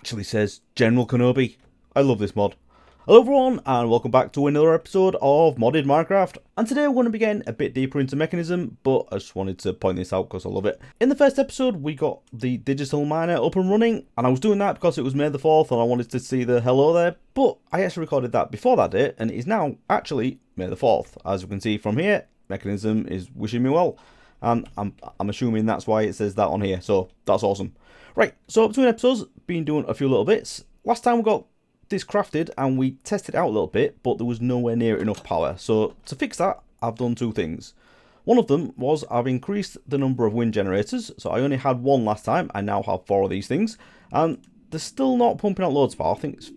actually says General Kenobi. I love this mod. Hello everyone and welcome back to another episode of Modded Minecraft, and today we're going to be getting a bit deeper into Mekanism, but I just wanted to point this out because I love it. In the first episode we got the digital miner up and running, and I was doing that because it was May the 4th and I wanted to see the hello there, but I actually recorded that before that date and it is now actually May the 4th. As you can see from here, Mekanism is wishing me well, and I'm assuming that's why it says that on here, so that's awesome. Right, so between episodes, been doing a few little bits. Last time we got this crafted and we tested it out a little bit, but there was nowhere near enough power. So to fix that, I've done two things. One of them was I've increased the number of wind generators. So I only had one last time. I now have 4 of these things, and they're still not pumping out loads of power. I think it's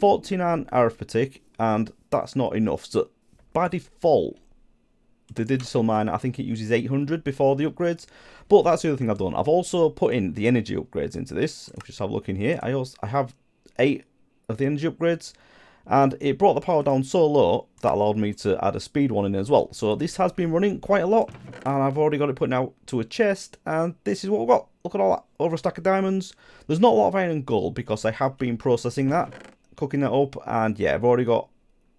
49 hours per tick, and that's not enough. So by default, the digital miner, I think it uses 800 before the upgrades, but that's the other thing I've done. I've also put in the energy upgrades into this. I'll just have a look in here. I have 8 of the energy upgrades, and it brought the power down so low that allowed me to add a speed one in as well. So this has been running quite a lot, and I've already got it put out to a chest, and this is what we've got. Look at all that, over a stack of diamonds. There's not a lot of iron and gold because I have been processing that, cooking that up, and yeah, I've already got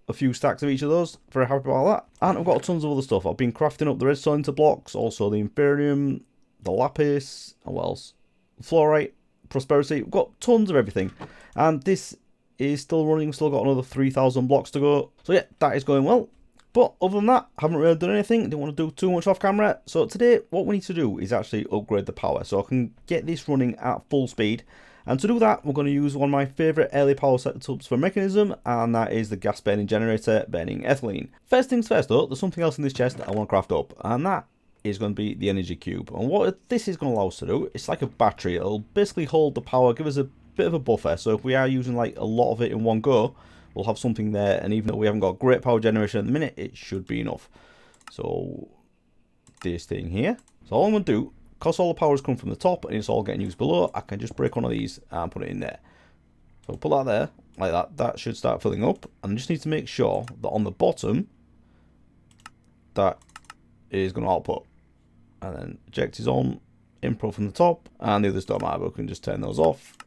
a few stacks of each of those. Very happy about that. And I've got tons of other stuff. I've been crafting up the redstone into blocks, also the Imperium, the lapis, and what else? Fluorite, prosperity. We've got tons of everything, and this is still running. Still got another 3,000 blocks to go. So yeah, that is going well. But other than that, I haven't really done anything. Didn't want to do too much off camera. So today, what we need to do is actually upgrade the power so I can get this running at full speed. And to do that, we're going to use one of my favourite early power setups for Mekanism, and that is the gas burning generator burning ethylene. First things first though, there's something else in this chest that I want to craft up, and that is going to be the energy cube. And what this is going to allow us to do, it's like a battery. It'll basically hold the power, give us a bit of a buffer, so if we are using like a lot of it in one go, we'll have something there, and even though we haven't got great power generation at the minute, it should be enough. So this thing here, so all I'm going to do, because all the power has come from the top and it's all getting used below, I can just break one of these and put it in there. So put that there, like that. That should start filling up, and I just need to make sure that on the bottom, that is going to output. And then eject is on, input from the top, and the others don't matter, we can just turn those off.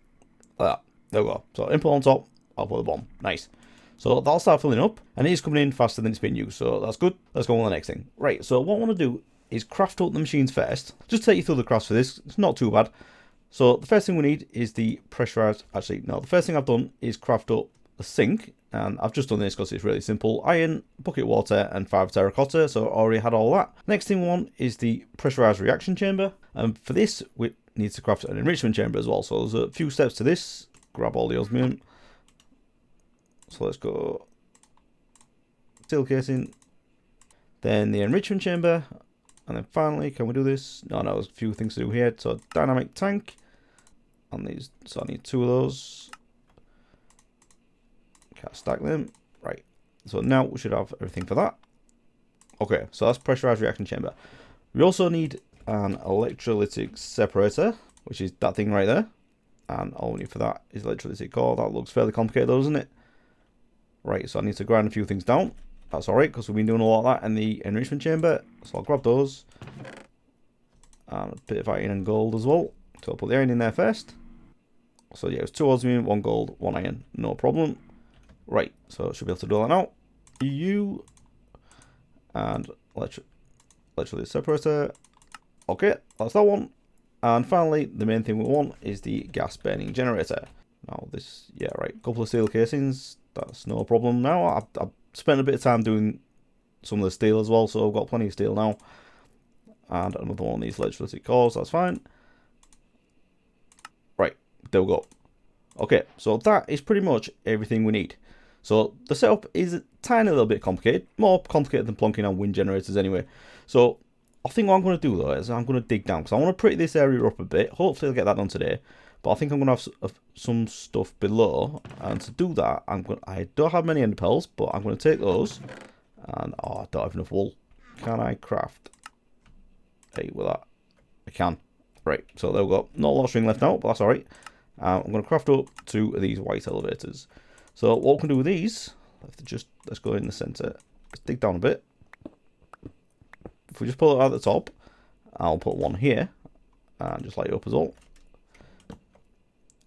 Like that. There we go. So input on top, output at the bottom. Nice. So that'll start filling up, and it is coming in faster than it's been used, so that's good. Let's go on to the next thing. Right, so what I want to do is craft up the machines first. Just take you through the crafts for this. It's not too bad. So the first thing we need is the pressurized, actually no, the first thing I've done is craft up a sink, and I've just done this because it's really simple. Iron, bucket of water, and 5 terracotta, so I already had all that. Next thing we want is the pressurized reaction chamber, and for this we need to craft an enrichment chamber as well. So there's a few steps to this. Grab all the osmium. So let's go steel casing, then the enrichment chamber, and then finally, can we do this? No, there's a few things to do here. So dynamic tank on these, so I need 2 of those. Can't stack them. Right, so now we should have everything for that. Okay, so that's pressurized reaction chamber. We also need an electrolytic separator, which is that thing right there, and all we need for that is electrolytic core. That looks fairly complicated though, doesn't it? Right, so I need to grind a few things down. That's alright, because we've been doing a lot of that in the enrichment chamber. So I'll grab those. And a bit of iron and gold as well. So I'll put the iron in there first. So yeah, it's 2 osmium, 1 gold, 1 iron. No problem. Right, so I should be able to do that now. EU. And electrolytic separator. Okay, that's that one. And finally, the main thing we want is the gas burning generator. Now this, yeah, right, couple of steel casings. That's no problem now. I've spent a bit of time doing some of the steel as well, so I've got plenty of steel now. And another one of these electrolytic cores, that's fine. Right, there we go. Okay, so that is pretty much everything we need. So the setup is a tiny little bit complicated, more complicated than plonking on wind generators anyway. So I think what I'm going to do though is I'm going to dig down, because I want to pretty this area up a bit. Hopefully I'll get that done today. But I think I'm going to have some stuff below, and to do that, I don't have many ender pearls, but I'm going to take those, and oh, I don't have enough wool. Can I craft 8 with that? I can. Right, so there we go. Not a lot of string left now, but that's alright. I'm going to craft up 2 of these white elevators. So what we can do with these, let's go in the center. Let's dig down a bit. If we just pull it out at the top, I'll put one here, and just light it up as well.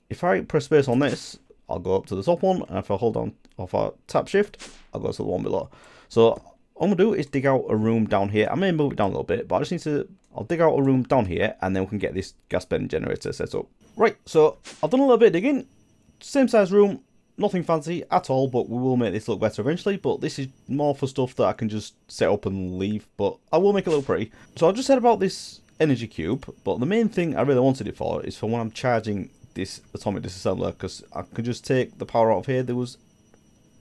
if I press space on this, I'll go up to the top one, and if I hold on, if I tap shift, I'll go to the one below. So all I'm gonna do is dig out a room down here. I may move it down a little bit, but I just need to, I'll dig out a room down here, and then we can get this gas bending generator set up. Right, so I've done a little bit of digging. Same size room, nothing fancy at all, but we will make this look better eventually. But this is more for stuff that I can just set up and leave, but I will make it look pretty. So I just said about this energy cube, but the main thing I really wanted it for is for when I'm charging this atomic disassembler, because I could just take the power out of here. There was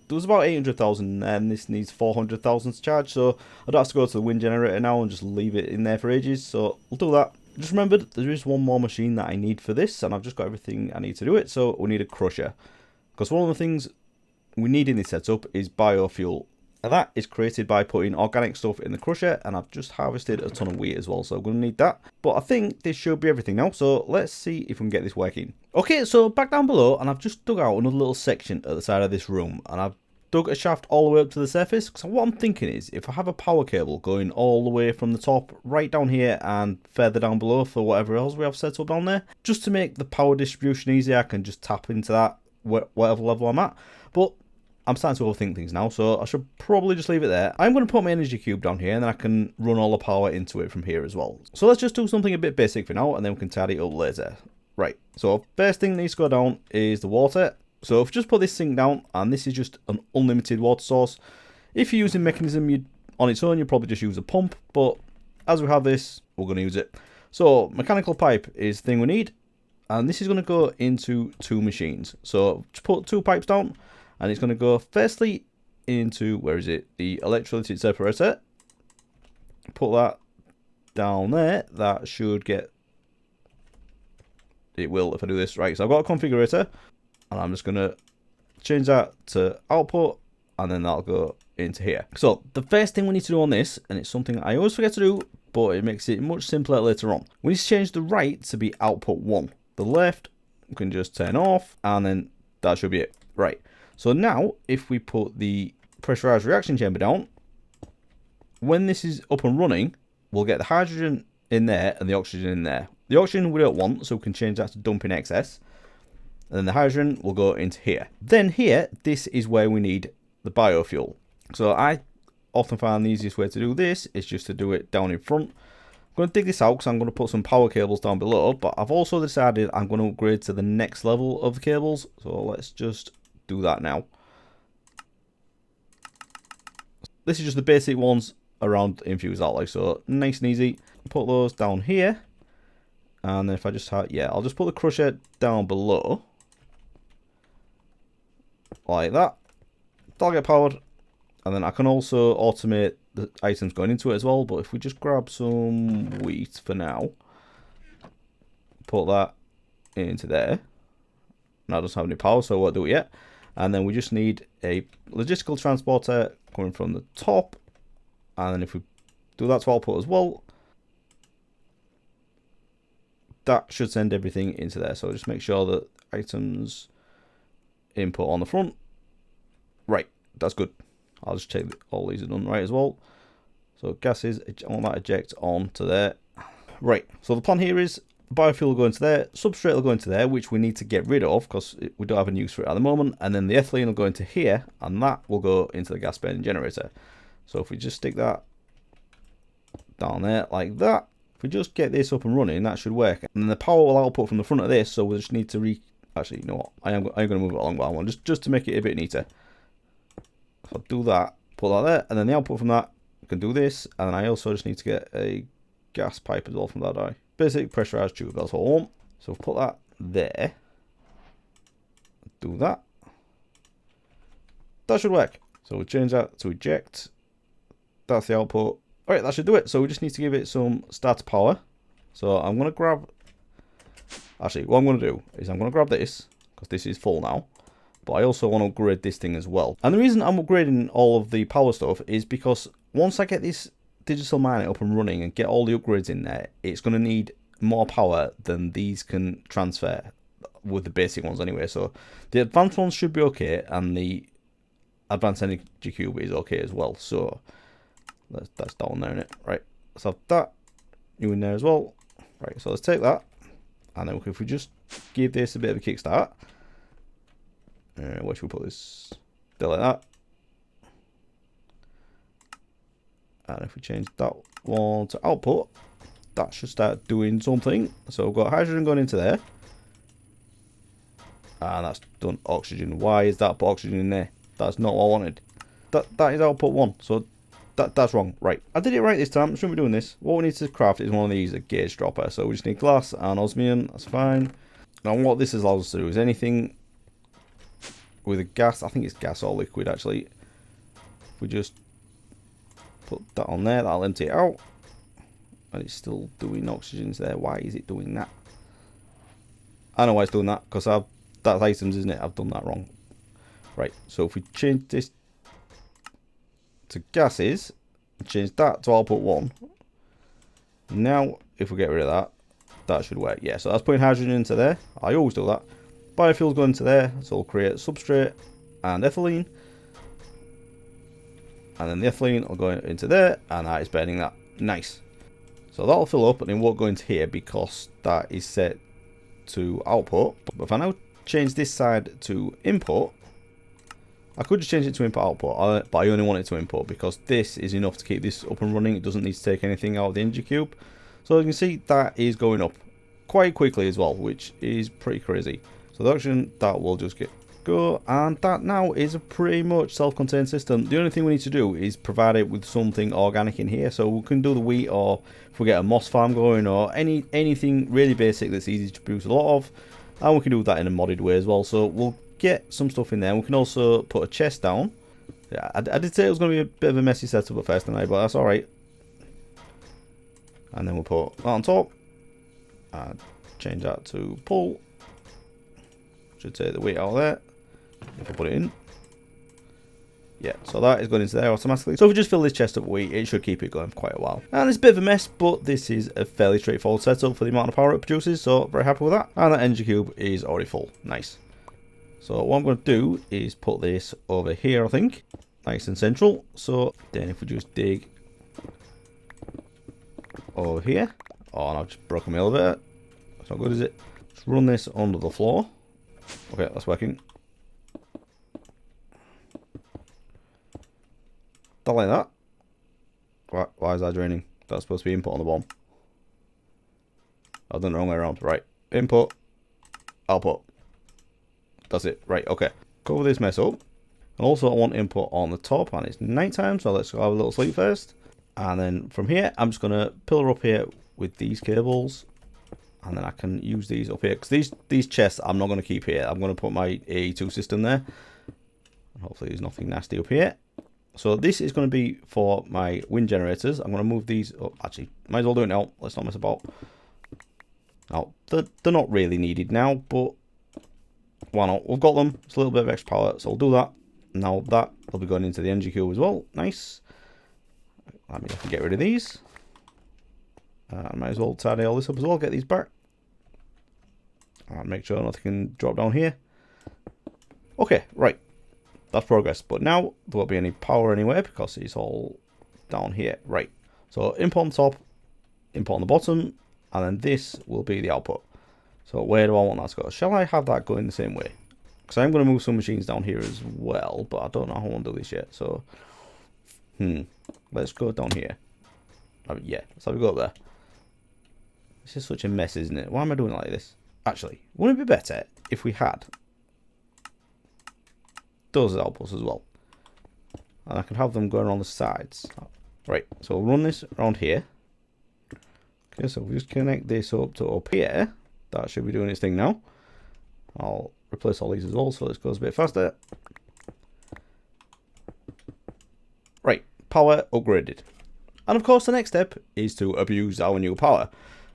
about 800,000, and this needs 400,000 to charge, so I don't have to go to the wind generator now and just leave it in there for ages. So we'll do that. Just remembered there is one more machine that I need for this, and I've just got everything I need to do it. So we need a crusher, because one of the things we need in this setup is biofuel. And that is created by putting organic stuff in the crusher, and I've just harvested a ton of wheat as well, so I'm going to need that. But I think this should be everything now, so let's see if we can get this working. Okay, so back down below, and I've just dug out another little section at the side of this room, and I've dug a shaft all the way up to the surface, because what I'm thinking is, if I have a power cable going all the way from the top right down here and further down below for whatever else we have set up down there, just to make the power distribution easier, I can just tap into that whatever level I'm at. But I'm starting to overthink things now, so I should probably just leave it there. I'm going to put my energy cube down here, and then I can run all the power into it from here as well. So let's just do something a bit basic for now, and then we can tidy it up later. Right, so first thing that needs to go down is the water. So if you just put this sink down, and this is just an unlimited water source. If you're using Mekanism on its own, you'd probably just use a pump, but as we have this, we're going to use it. So mechanical pipe is the thing we need, and this is going to go into two machines. So just put two pipes down, and it's going to go firstly into, where is it, the electrolytic separator. Put that down there. That should get, it will if I do this. Right, so I've got a configurator, and I'm just going to change that to output, and then that'll go into here. So the first thing we need to do on this, and it's something I always forget to do, but it makes it much simpler later on. We need to change the right to be output 1. The left we can just turn off, and then that should be it. Right. So now, if we put the pressurized reaction chamber down, when this is up and running, we'll get the hydrogen in there and the oxygen in there. The oxygen we don't want, so we can change that to dump in excess. And then the hydrogen will go into here. Then here, this is where we need the biofuel. So I often find the easiest way to do this is just to do it down in front. I'm going to dig this out because I'm going to put some power cables down below, but I've also decided I'm going to upgrade to the next level of the cables. So let's just do that now. This is just the basic ones around infuse out, like so, nice and easy. Put those down here, and then if I just have, yeah, I'll just put the crusher down below like that. That'll get powered, and then I can also automate the items going into it as well. But if we just grab some wheat for now, put that into there. Now it doesn't have any power, so I won't do it yet. And then we just need a logistical transporter coming from the top. And then if we do that to output as well, that should send everything into there. So just make sure that items input on the front. Right, that's good. I'll just check that all these are done right as well. So gases, I want that eject on to there. Right, so the plan here is biofuel will go into there, substrate will go into there, which we need to get rid of because we don't have any use for it at the moment, and then the ethylene will go into here, and that will go into the gas burning generator. So if we just stick that down there like that, if we just get this up and running, that should work. And then the power will output from the front of this, so we'll just need to actually, you know what, I'm going to move it along by one, just to make it a bit neater. So I'll do that, put that there, and then the output from that, we can do this, and then I also just need to get a gas pipe as well from that. Basic pressurized tube, that's all I want. So we'll put that there. Do that. That should work. So we'll change that to eject. That's the output. Alright, that should do it. So we just need to give it some start power. So I'm going to grab... Actually, what I'm going to do is I'm going to grab this, because this is full now. But I also want to upgrade this thing as well. And the reason I'm upgrading all of the power stuff is because once I get this digital miner up and running and get all the upgrades in there, it's going to need more power than these can transfer with the basic ones anyway. So the advanced ones should be okay, and the advanced energy cube is okay as well. So that's down there, innit? Right, so that you in there as well. Right, so let's take that, And then if we just give this a bit of a kickstart. Where should we put this? There, like that. And if we change that one to output, that should start doing something. So we've got hydrogen going into there. And that's done oxygen. Why is that put oxygen in there? That's not what I wanted. That is output 1. So that's wrong. Right. I did it right this time. Shouldn't be doing this. What we need to craft is one of these, a gauge dropper. So we just need glass and osmium. That's fine. Now what this allows us to do is anything with a gas. I think it's gas or liquid actually. If we just put that on there, that'll empty it out. And it's still doing oxygens there. Why is it doing that? I know why it's doing that, because that's items, isn't it? I've done that wrong. Right, so if we change this to gases, change that to output 1. Now, if we get rid of that, that should work. Yeah, so that's putting hydrogen into there. I always do that. Biofuels go into there, so we'll create substrate and ethylene. And then the ethylene will go into there, and that is burning that. Nice. So that'll fill up, and it won't go into here because that is set to output. But if I now change this side to input, I could just change it to input output, but I only want it to input because this is enough to keep this up and running. It doesn't need to take anything out of the energy cube. So you can see that is going up quite quickly as well, which is pretty crazy. So the oxygen, that will just go, and that now is a pretty much self-contained system. The only thing we need to do is provide it with something organic in here, so we can do the wheat, or if we get a moss farm going, or anything really basic that's easy to produce a lot of, and we can do that in a modded way as well. So we'll get some stuff in there. We can also put a chest down. Yeah, I did say it was going to be a bit of a messy setup at first tonight, but that's all right. And then we'll put that on top and change that to pull. Should take the wheat out of there. If I put it in, yeah, so that is going into there automatically. So if we just fill this chest up with wheat, it should keep it going for quite a while. And it's a bit of a mess, but this is a fairly straightforward setup for the amount of power it produces, so very happy with that. And that energy cube is already full. Nice. So what I'm going to do is put this over here, I think, nice and central. So then if we just dig over here, oh, and I've just broken my elevator. That's not good, is it? Let's run this under the floor. Okay, that's working. Not like that. Why is that draining? That's supposed to be input on the bottom. I've done it the wrong way around. Right. Input. Output. That's it. Right, okay. Cover this mess up. And also I want input on the top, and it's nighttime, so let's go have a little sleep first. And then from here, I'm just going to pillar up here with these cables. And then I can use these up here. Because these chests I'm not going to keep here. I'm going to put my AE2 system there. And hopefully there's nothing nasty up here. So this is going to be for my wind generators. I'm going to move these up. Actually, might as well do it now. Let's not mess about. Now, they're not really needed now, but why not? We've got them. It's a little bit of extra power, so we'll do that. Now that will be going into the energy cube as well. Nice. Let me get rid of these. I might as well tidy all this up as well. Get these back. And make sure nothing can drop down here. Okay, right. That's progress. But now there won't be any power anywhere because it's all down here. Right. So input on top, input on the bottom, and then this will be the output. So where do I want that to go? Shall I have that going the same way? Because I'm going to move some machines down here as well, but I don't know how I want to do this yet. So, let's go down here. Yeah, let's have a go up there. This is such a mess, isn't it? Why am I doing it like this? Actually, wouldn't it be better if we had those outputs as well? And I could have them going around the sides. Right, so we'll run this around here. Okay, so we just connect this up to up here. That should be doing its thing now. I'll replace all these as well, so this goes a bit faster. Right, power upgraded. And of course, the next step is to abuse our new power.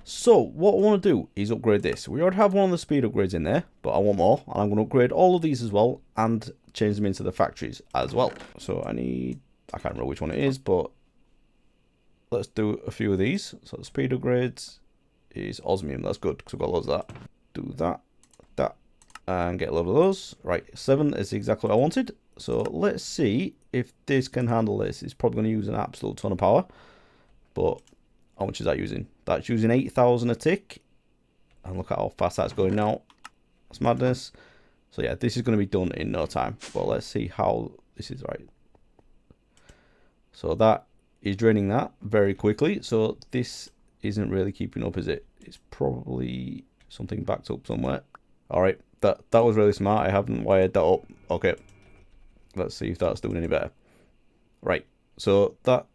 So what I want to do is upgrade this. We already have one of the speed upgrades in there, but I want more, and I'm going to upgrade all of these as well and change them into the factories as well. So I can't remember which one it is, but let's do a few of these. So the speed upgrades is osmium. That's good because we've got loads of that. Do that, and get a load of those. Right, 7 is exactly what I wanted. So let's see if this can handle this. It's probably going to use an absolute ton of power, but how much is that using? That's using 8,000 a tick. And look at how fast that's going now. That's madness. So yeah, this is going to be done in no time. But let's see how this is right. So that is draining that very quickly. So this isn't really keeping up, is it? It's probably something backed up somewhere. All right, that was really smart. I haven't wired that up. Okay, let's see if that's doing any better. Right, so that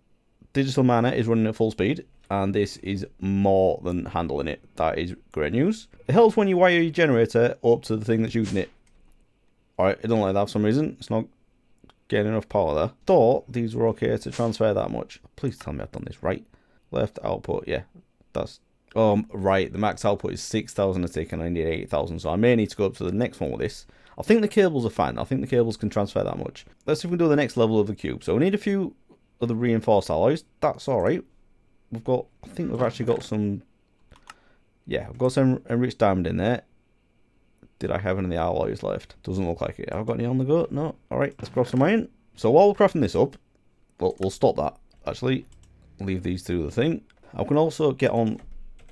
digital miner is running at full speed, and this is more than handling it. That is great news. It helps when you wire your generator up to the thing that's using it. All right, I don't like that for some reason. It's not getting enough power there. Thought these were okay to transfer that much. Please tell me I've done this right. Left output, yeah, that's right. The max output is 6,000 a tick, and I need 8,000. So I may need to go up to the next one with this. I think the cables are fine. I think the cables can transfer that much. Let's see if we can do the next level of the cube. So we need a few of the reinforced alloys. That's all right. We've got. I think we've actually got some. Yeah, I've got some enriched diamond in there. Did I have any of the alloys left? Doesn't look like it. Have I got any on the go? No. All right, let's grab some iron. So while we're crafting this up, well, we'll stop that. Actually, leave these to do the thing. I can also get on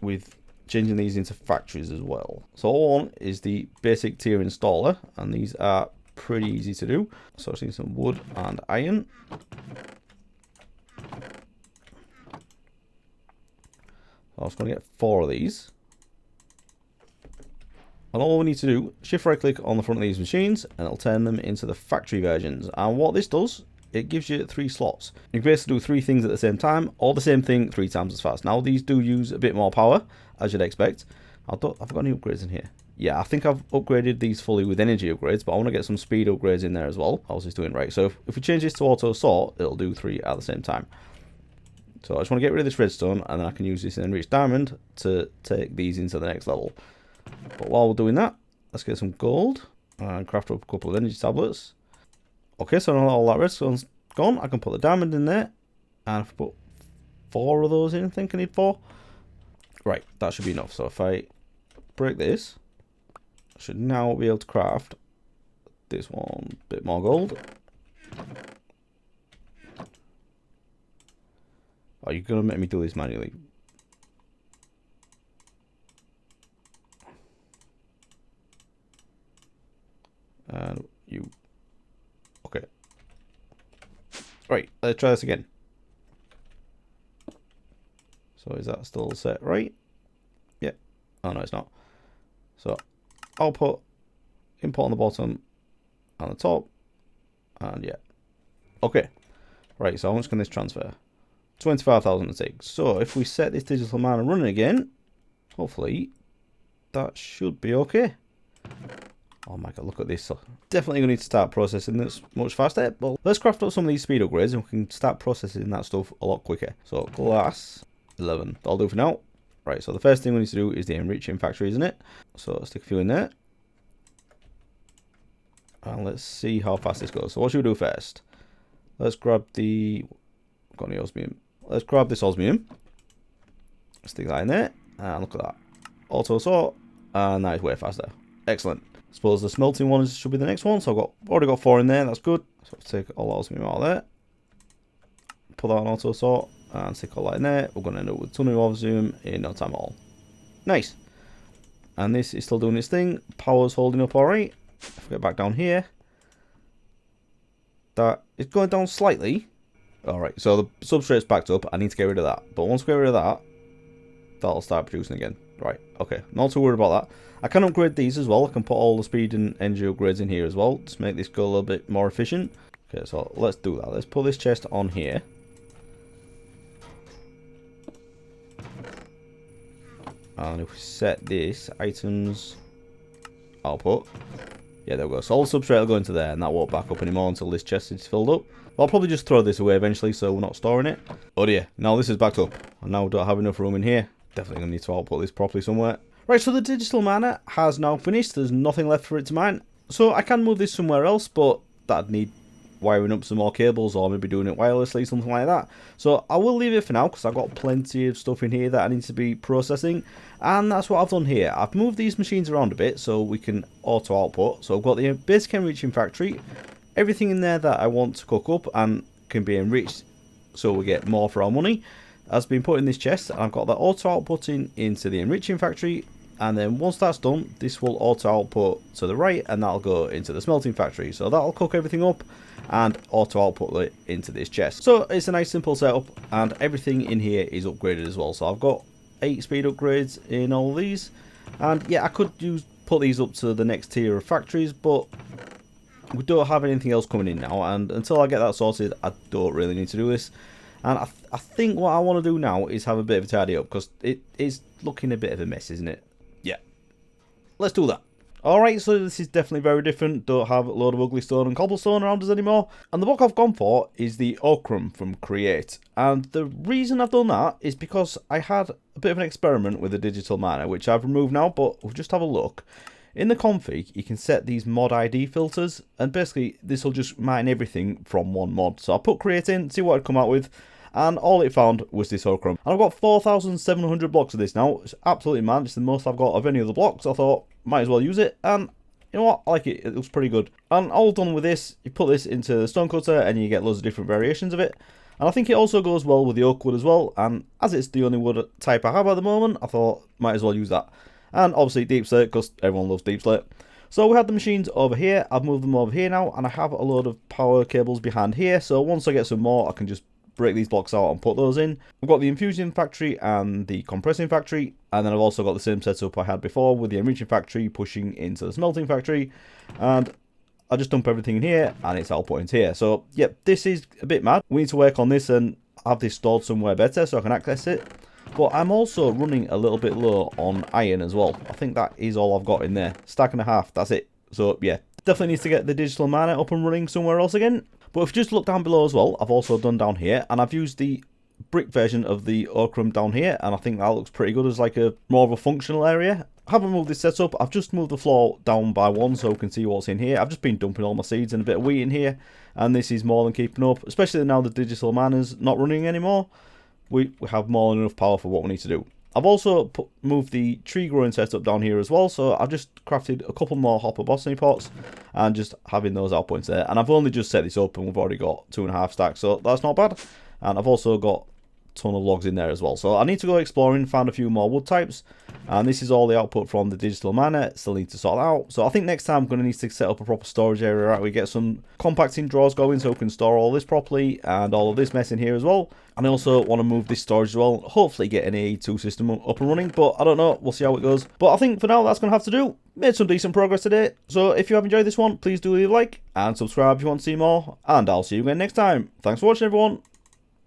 with changing these into factories as well. So all I want is the basic tier installer, and these are pretty easy to do. So I just need some wood and iron. I was going to get 4 of these. And all we need to do, shift right click on the front of these machines, and it'll turn them into the factory versions. And what this does, it gives you 3 slots. You can basically do 3 things at the same time, or the same thing 3 times as fast. Now these do use a bit more power, as you'd expect. I've got any upgrades in here. Yeah, I think I've upgraded these fully with energy upgrades, but I want to get some speed upgrades in there as well. How's this doing? Right, so if we change this to auto sort, it'll do 3 at the same time. So I just want to get rid of this redstone, and then I can use this enriched diamond to take these into the next level. But while we're doing that, let's get some gold and craft up a couple of energy tablets. Okay, so now all that redstone's gone, I can put the diamond in there, and if I put 4 of those in, I think I need 4. Right, that should be enough. So if I break this, I should now be able to craft this one, bit more gold. Are you gonna make me do this manually? And you. Okay. Right, let's try this again. So is that still set right? Yeah. Oh no, it's not. So I'll put import on the bottom and the top. And yeah. Okay. Right, so how much can this transfer? 25,000 a tick. So if we set this digital miner running again, hopefully that should be okay. Oh my god, look at this. Definitely going to need to start processing this much faster. But let's craft up some of these speed upgrades and we can start processing that stuff a lot quicker. So glass 11. That'll do for now. Right, so the first thing we need to do is the enriching factory, isn't it? So let's stick a few in there. And let's see how fast this goes. So what should we do first? Let's grab the... got any osmium? Let's grab this osmium. Stick that in there. And look at that. Auto sort. And that is way faster. Excellent. I suppose the smelting one should be the next one. So I've already got 4 in there. That's good. So I'll take all the osmium out of there. Put that on auto sort. And stick all that in there. We're going to end up with a ton of osmium in no time at all. Nice. And this is still doing its thing. Power's holding up alright. If we get back down here. That is going down slightly. Alright, so the substrate's backed up. I need to get rid of that. But once we get rid of that, that'll start producing again. Right, okay. Not too worried about that. I can upgrade these as well. I can put all the speed and energy upgrades in here as well. Just make this go a little bit more efficient. Okay, so let's do that. Let's put this chest on here. And if we set this, items, output. Yeah, there we go. So all the substrate will go into there, and that won't back up anymore until this chest is filled up. I'll probably just throw this away eventually, so we're not storing it. Oh dear, now this is backed up. And now we don't have enough room in here. Definitely going to need to output this properly somewhere. Right, so the digital miner has now finished. There's nothing left for it to mine. So I can move this somewhere else, but that'd need wiring up some more cables or maybe doing it wirelessly, something like that. So I will leave it for now because I've got plenty of stuff in here that I need to be processing. And that's what I've done here. I've moved these machines around a bit so we can auto output. So I've got the basic enriching factory. Everything in there that I want to cook up and can be enriched so we get more for our money has been put in this chest. And I've got that auto outputting into the enriching factory. And then once that's done, this will auto output to the right, and that'll go into the smelting factory. So that'll cook everything up and auto output it into this chest. So it's a nice simple setup, and everything in here is upgraded as well. So I've got 8 speed upgrades in all these, and yeah, I could put these up to the next tier of factories, but we don't have anything else coming in now, and until I get that sorted, I don't really need to do this. And I think what I want to do now is have a bit of a tidy up, because it is looking a bit of a mess, isn't it? Yeah. Let's do that. Alright, so this is definitely very different. Don't have a load of ugly stone and cobblestone around us anymore. And the block I've gone for is the ochrum from Create. And the reason I've done that is because I had a bit of an experiment with a digital miner, which I've removed now, but we'll just have a look. In the config, you can set these mod ID filters, and basically this will just mine everything from one mod. So I put Create in, see what I'd come out with, and all it found was this ochrum. And I've got 4,700 blocks of this now. It's absolutely mad. It's the most I've got of any other blocks. I thought, might as well use it, and you know what, I like it. It looks pretty good. And all done with this, you put this into the stone cutter and you get loads of different variations of it. And I think it also goes well with the oak wood as well, and as it's the only wood type I have at the moment, I thought, might as well use that. And obviously deep slate, because everyone loves deep slate. So we had the machines over here. I've moved them over here now, and I have a load of power cables behind here. So once I get some more, I can just break these blocks out and put those in. I've got the infusing factory and the compressing factory, and then I've also got the same setup I had before with the enriching factory pushing into the smelting factory, and I just dump everything in here and it's outputting here. So yep, this is a bit mad. We need to work on this and have this stored somewhere better so I can access it. But I'm also running a little bit low on iron as well. I think that is all I've got in there. Stack and a half, that's it. So yeah, definitely needs to get the digital miner up and running somewhere else again. But if you just look down below as well, I've also done down here, and I've used the brick version of the ochrum down here, and I think that looks pretty good as like a more of a functional area. I haven't moved this setup. I've just moved the floor down by one so we can see what's in here. I've just been dumping all my seeds and a bit of wheat in here, and this is more than keeping up, especially now the digital miner's not running anymore. We have more than enough power for what we need to do. I've also moved the tree growing setup down here as well, so I've just crafted a couple more hopper botany pots and just having those outpoints there. And I've only just set this up and we've already got 2.5 stacks, so that's not bad. And I've also got a ton of logs in there as well. So I need to go exploring, find a few more wood types. And this is all the output from the digital miner. Still need to sort that out. So I think next time I'm going to need to set up a proper storage area. Right, we get some compacting drawers going so we can store all this properly and all of this mess in here as well. And I also want to move this storage as well. Hopefully get an AE2 system up and running, but I don't know. We'll see how it goes. But I think for now that's going to have to do. Made some decent progress today. So if you have enjoyed this one, please do leave a like and subscribe if you want to see more. And I'll see you again next time. Thanks for watching, everyone.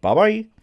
Bye bye.